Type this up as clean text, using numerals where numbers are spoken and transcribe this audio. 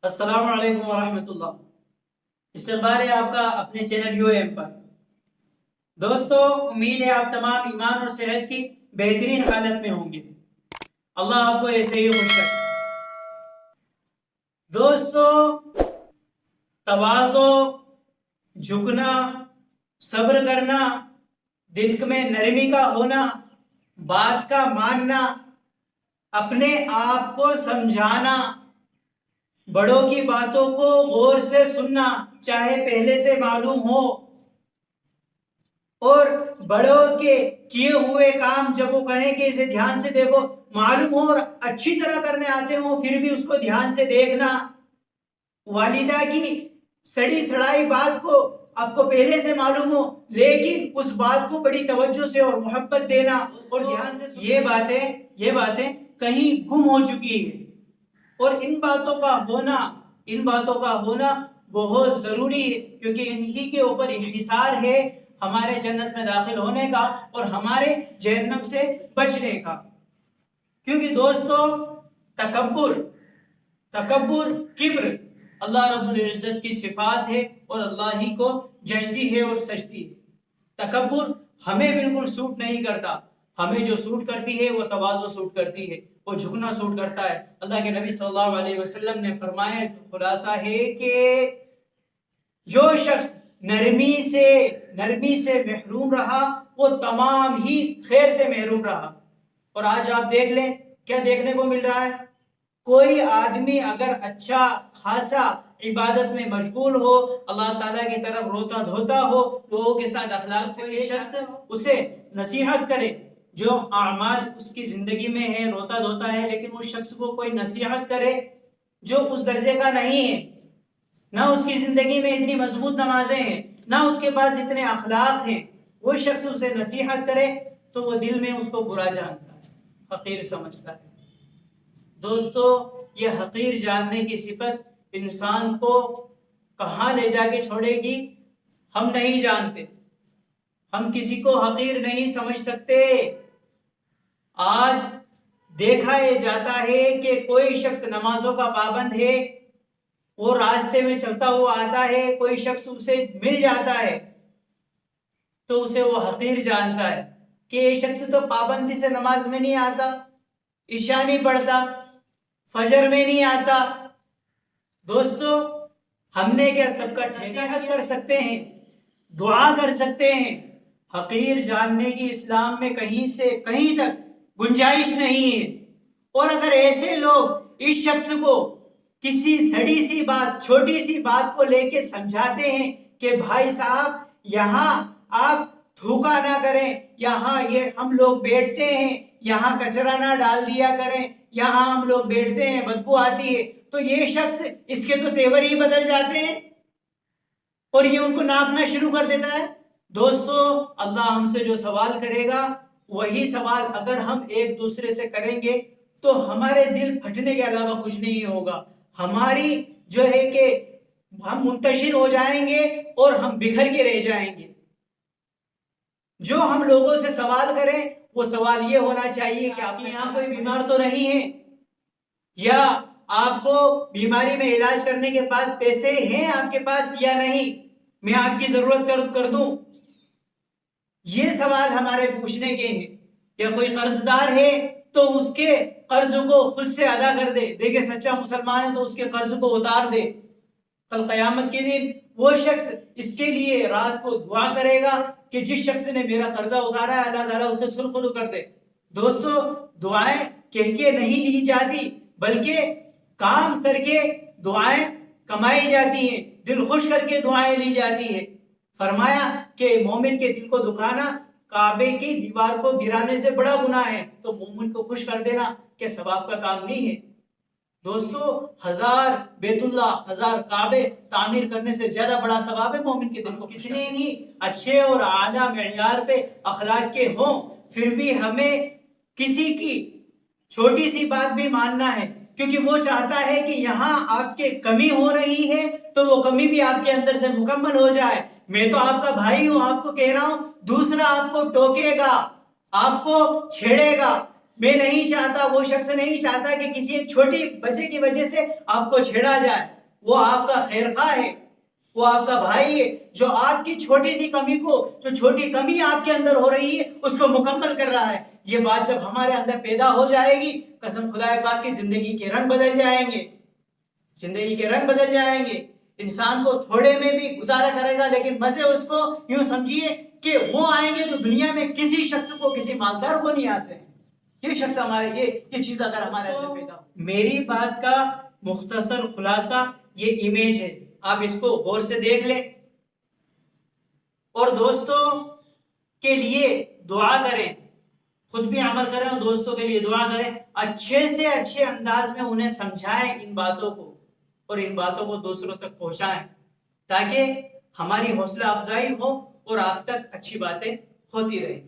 السلام علیکم ورحمۃ اللہ۔ استقبال ہے آپ کا اپنے چینل یو ایم پر۔ دوستو، امید ہے آپ تمام ایمان اور صحت کی بہترین حالت میں ہوں گے۔ اللہ آپ کو ایسے ہی خوش رکھے۔ دوستو، تواضع، جھکنا، صبر کرنا، دل میں نرمی کا ہونا، بات کا ماننا، اپنے آپ کو سمجھانا، بڑوں کی باتوں کو غور سے سننا چاہے پہلے سے معلوم ہو، اور بڑوں کے کیے ہوئے کام جب وہ کہیں کہ اسے دھیان سے دیکھو معلوم ہو اور اچھی طرح کرنے آتے ہوں پھر بھی اس کو دھیان سے دیکھنا، والدہ کی سڑی سڑائی بات کو آپ کو پہلے سے معلوم ہو لیکن اس بات کو بڑی توجہ سے اور محبت دینا اور دھیان سے یہ باتیں کہیں گم ہو چکی ہے، اور ان باتوں کا ہونا بہت ضروری ہے، کیونکہ انہی کے اوپر انحصار ہے ہمارے جنت میں داخل ہونے کا اور ہمارے جہنم سے بچنے کا۔ کیونکہ دوستو، تکبر، کبر اللہ رب العزت کی صفات ہے اور اللہ ہی کو جچتی ہے اور سجتی ہے۔ تکبر ہمیں بالکل سوٹ نہیں کرتا، ہمیں جو سوٹ کرتی ہے وہ تواضع سوٹ کرتی ہے، وہ جھکنا سوٹ کرتا ہے۔ اللہ کے نبی صلی اللہ علیہ وسلم نے فرمایا، خلاصہ ہے کہ جو شخص نرمی سے محروم رہا وہ تمام ہی خیر سے محروم رہا۔ اور آج آپ دیکھ لیں کیا دیکھنے کو مل رہا ہے، کوئی آدمی اگر اچھا خاصا عبادت میں مشغول ہو، اللہ تعالیٰ کی طرف روتا دھوتا ہو، لوگوں کے ساتھ اخلاق سے شخص اسے نصیحت کرے، جو اعمال اس کی زندگی میں ہے روتا دھوتا ہے، لیکن اس شخص کو کوئی نصیحت کرے جو اس درجے کا نہیں ہے، نہ اس کی زندگی میں اتنی مضبوط نمازیں ہیں، نہ اس کے پاس اتنے اخلاق ہیں، وہ شخص اسے نصیحت کرے تو وہ دل میں اس کو برا جانتا ہے، حقیر سمجھتا ہے۔ دوستو، یہ حقیر جاننے کی صفت انسان کو کہاں لے جا کے چھوڑے گی ہم نہیں جانتے، ہم کسی کو حقیر نہیں سمجھ سکتے۔ آج دیکھا یہ جاتا ہے کہ کوئی شخص نمازوں کا پابند ہے، وہ راستے میں چلتا ہوا آتا ہے، کوئی شخص اسے مل جاتا ہے تو اسے وہ حقیر جانتا ہے کہ یہ شخص تو پابندی سے نماز میں نہیں آتا، عشاء نہیں پڑھتا، فجر میں نہیں آتا۔ دوستو، ہم نے کیا سب کا نصیحت کر سکتے ہیں، دعا کر سکتے ہیں؟ حقیر جاننے کی اسلام میں کہیں تک گنجائش نہیں ہے۔ اور اگر ایسے لوگ اس شخص کو کسی سڑی سی بات، چھوٹی سی بات کو لے کے سمجھاتے ہیں کہ بھائی صاحب یہاں آپ تھوکا نہ کریں، یہاں یہ ہم لوگ بیٹھتے ہیں، یہاں کچرا نہ ڈال دیا کریں، یہاں ہم لوگ بیٹھتے ہیں بدبو آتی ہے، تو یہ شخص اس کے تو تیور ہی بدل جاتے ہیں اور یہ ان کو ناپنا شروع کر دیتا ہے۔ دوستو، اللہ ہم سے جو سوال کرے گا وہی سوال اگر ہم ایک دوسرے سے کریں گے تو ہمارے دل پھٹنے کے علاوہ کچھ نہیں ہوگا، ہماری جو ہے کہ ہم منتشر ہو جائیں گے اور ہم بکھر کے رہ جائیں گے۔ جو ہم لوگوں سے سوال کریں وہ سوال یہ ہونا چاہیے کہ آپ یہاں کوئی بیمار تو نہیں ہے، یا آپ کو بیماری میں علاج کرنے کے پاس پیسے ہیں آپ کے پاس یا نہیں، میں آپ کی ضرورت کر دوں، یہ سوال ہمارے پوچھنے کے ہیں۔ یا کوئی قرض دار ہے تو اس کے قرض کو خود سے ادا کر دے، دیکھیں سچا مسلمان ہے تو اس کے قرض کو اتار دے، کل قیامت کے دن وہ شخص اس کے لیے رات کو دعا کرے گا کہ جس شخص نے میرا قرضہ اتارا ہے اللہ تعالیٰ اسے سرخرو کر دے۔ دوستو، دعائیں کہہ کے نہیں لی جاتی بلکہ کام کر کے دعائیں کمائی جاتی ہیں، دل خوش کر کے دعائیں لی جاتی ہیں۔ فرمایا کہ مومن کے دل کو دکھانا کعبے کی دیوار کو گرانے سے بڑا گناہ ہے، تو مومن کو خوش کر دینا کہ ثواب کا کام نہیں ہے۔ دوستو، 1000 بیت اللہ، 1000 کعبے تعمیر کرنے سے زیادہ بڑا ثواب ہے مومن کے دل کو۔ کتنے ہی اچھے اور اعلیٰ معیار پہ اخلاق کے ہوں پھر بھی ہمیں کسی کی چھوٹی سی بات بھی ماننا ہے، کیونکہ وہ چاہتا ہے کہ یہاں آپ کے کمی ہو رہی ہے تو وہ کمی بھی آپ کے اندر سے مکمل ہو جائے۔ میں تو آپ کا بھائی ہوں، آپ کو کہہ رہا ہوں، دوسرا آپ کو ٹوکے گا، آپ کو چھیڑے گا، میں نہیں چاہتا، وہ شخص نہیں چاہتا کہ کسی ایک چھوٹی بچے کی وجہ سے آپ کو چھیڑا جائے. وہ آپ کا خیر خواہ ہے، وہ آپ کا بھائی ہے، جو آپ کی چھوٹی سی کمی کو، جو چھوٹی کمی آپ کے اندر ہو رہی ہے اس کو مکمل کر رہا ہے. یہ بات جب ہمارے اندر پیدا ہو جائے گی، قسم خدا پاک کی زندگی کے رنگ بدل جائیں گے، زندگی کے رنگ بدل جائیں گے. انسان کو تھوڑے میں بھی گزارا کرے گا، لیکن مزے اس کو یوں سمجھیے کہ وہ آئیں گے جو دنیا میں کسی شخص کو، کسی مالدار کو نہیں آتے ہیں. یہ شخص ہمارے، یہ چیز اگر ہمارے اندر پیدا ہو. میری بات کا مختصر خلاصہ یہ امیج ہے، آپ اس کو غور سے دیکھ لیں اور دوستوں کے لیے دعا کریں، خود بھی عمل کریں اور دوستوں کے لیے دعا کریں. اچھے سے اچھے انداز میں انہیں سمجھائیں ان باتوں کو، اور ان باتوں کو دوسروں تک پہنچائیں تاکہ ہماری حوصلہ افزائی ہو اور آپ تک اچھی باتیں ہوتی رہیں.